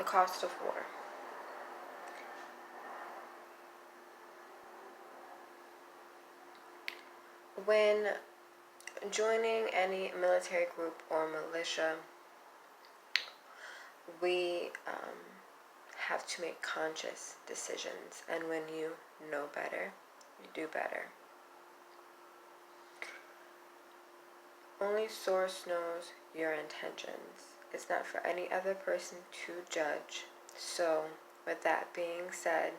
cost of war. When joining any military group or militia, we have to make conscious decisions, and when you know better, you do better. Only Source knows your intentions. It's not for any other person to judge. So, with that being said,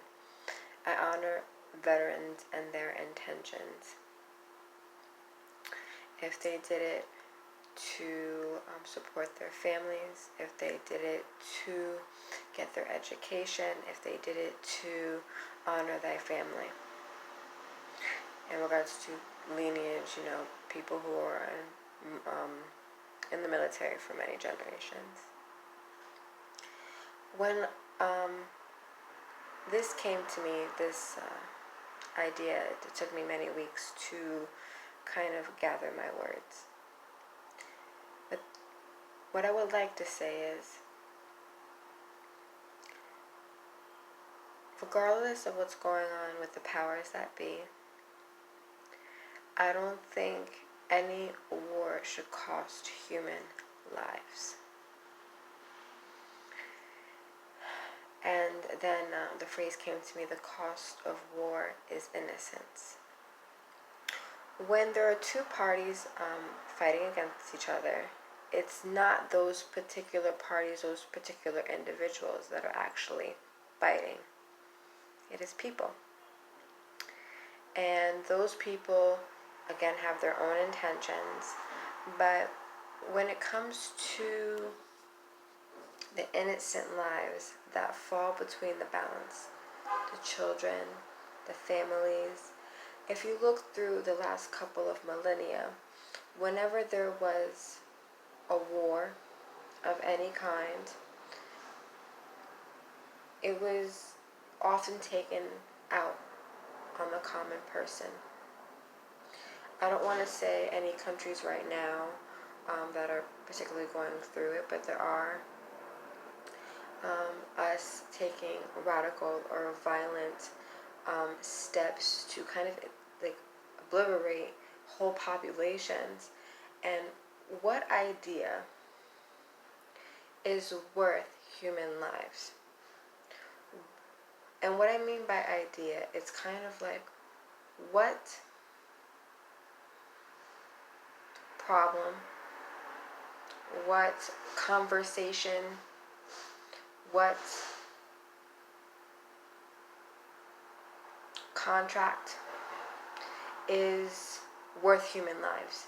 I honor veterans and their intentions. If they did it to support their families, if they did it to get their education, if they did it to honor their family. In regards to lineage, people who are in the military for many generations. When this came to me, this idea, it took me many weeks to kind of gather my words. But what I would like to say is, regardless of what's going on with the powers that be, I don't think any war should cost human lives. And then the phrase came to me, the cost of war is innocence. When there are two parties fighting against each other, it's not those particular parties, those particular individuals that are actually fighting. It is people. And those people, again, have their own intentions. But when it comes to the innocent lives that fall between the balance, the children, the families, if you look through the last couple of millennia, whenever there was a war of any kind, it was often taken out on the common person. I don't want to say any countries right now that are particularly going through it, but there are us taking radical or violent steps to kind of like obliterate whole populations. And what idea is worth human lives? And what I mean by idea, it's kind of like, what problem, what conversation, what contract is worth human lives?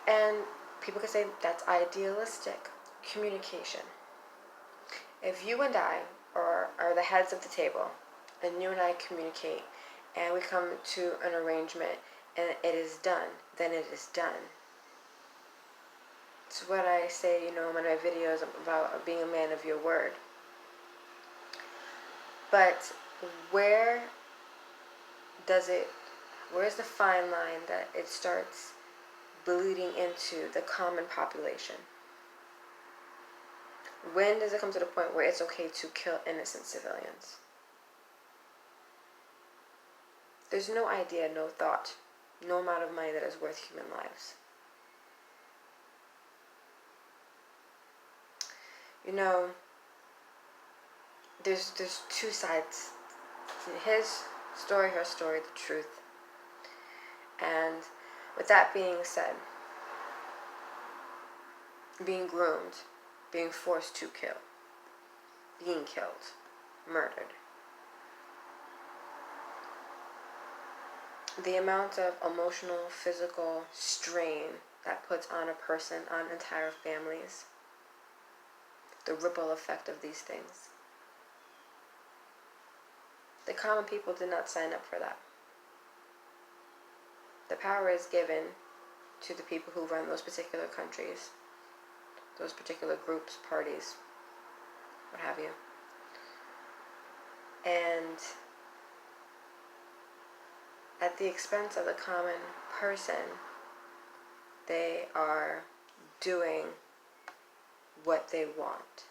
And people can say that's idealistic. Communication. If you and I are the heads of the table, and you and I communicate, and we come to an arrangement, and it is done, then it is done. It's what I say, in one of my videos about being a man of your word. But where's the fine line that it starts bleeding into the common population? When does it come to the point where it's okay to kill innocent civilians? There's no idea, no thought, no amount of money that is worth human lives. There's two sides. His story, her story, the truth. And with that being said, being groomed, being forced to kill, being killed, murdered. The amount of emotional, physical strain that puts on a person, on entire families, the ripple effect of these things. The common people did not sign up for that. The power is given to the people who run those particular countries, those particular groups, parties, what have you. And at the expense of the common person, they are doing what they want.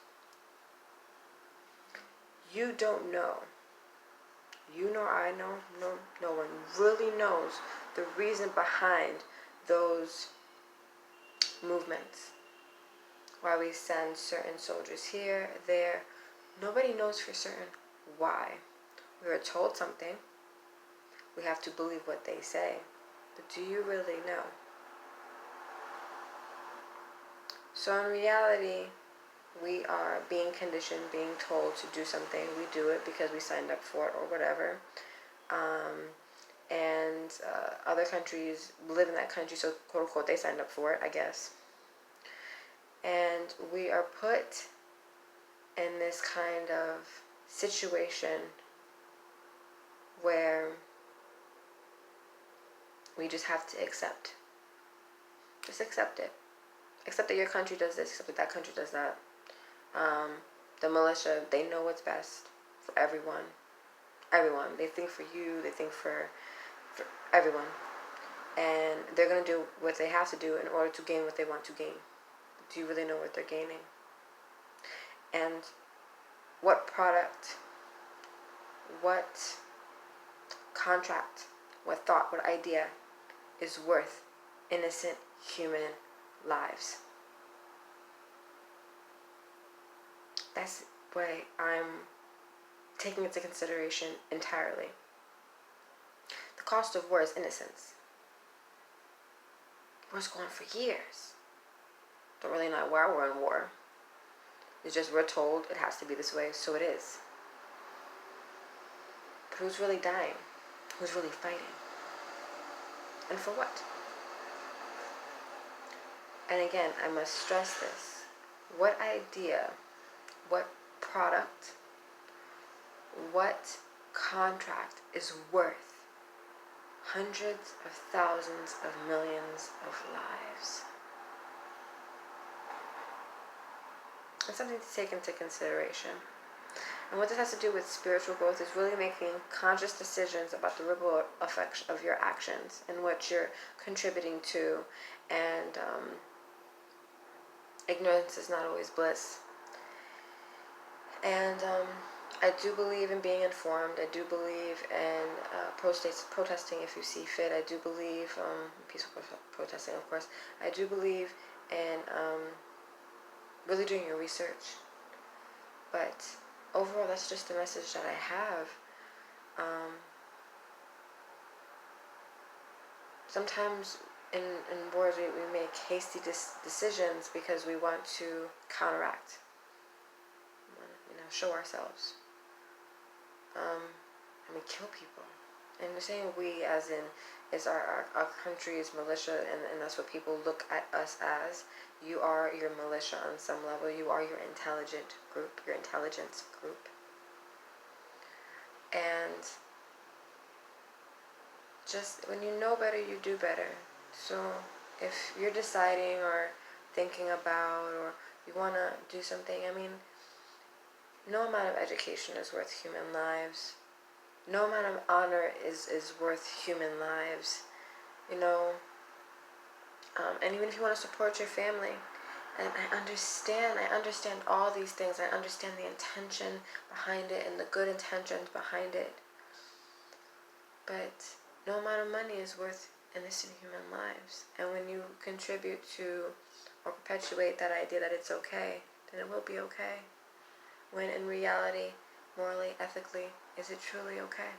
You don't know. You nor I know, no one really knows the reason behind those movements. Why we send certain soldiers here, there. Nobody knows for certain why. We are told something. We have to believe what they say. But do you really know? So in reality, we are being conditioned, being told to do something. We do it because we signed up for it or whatever. And other countries live in that country, so quote unquote, they signed up for it, I guess. And we are put in this kind of situation where we just have to accept. Just accept it. Accept that your country does this, accept that that country does that. The militia, they know what's best for everyone. Everyone. They think for you, they think for everyone. And they're going to do what they have to do in order to gain what they want to gain. Do you really know what they're gaining? And what product, what contract, what thought, what idea is worth innocent human lives? That's what I'm taking into consideration entirely. The cost of war is innocence. War's going for years. Don't really know why we're in war. It's just we're told it has to be this way, so it is. But who's really dying? Who's really fighting? And for what? And again, I must stress this. What idea, what product, what contract is worth hundreds of thousands of millions of lives? It's something to take into consideration. And what this has to do with spiritual growth is really making conscious decisions about the ripple effect of your actions and what you're contributing to. And ignorance is not always bliss. And I do believe in being informed. I do believe in protesting if you see fit. I do believe peaceful protesting, of course. I do believe in really doing your research. But overall, that's just the message that I have. Sometimes in wars we make hasty decisions because we want to counteract, show ourselves, and we kill people. And we're saying we as in is our country's militia, and that's what people look at us as. You are your militia on some level. You are your intelligent group, your intelligence group. And just when you know better, you do better. So if you're deciding or thinking about or you want to do something, I mean, no amount of education is worth human lives. No amount of honor is worth human lives. And even if you want to support your family, and I understand all these things. I understand the intention behind it and the good intentions behind it. But no amount of money is worth innocent human lives. And when you contribute to or perpetuate that idea that it's okay, then it will be okay. When in reality, morally, ethically, is it truly okay?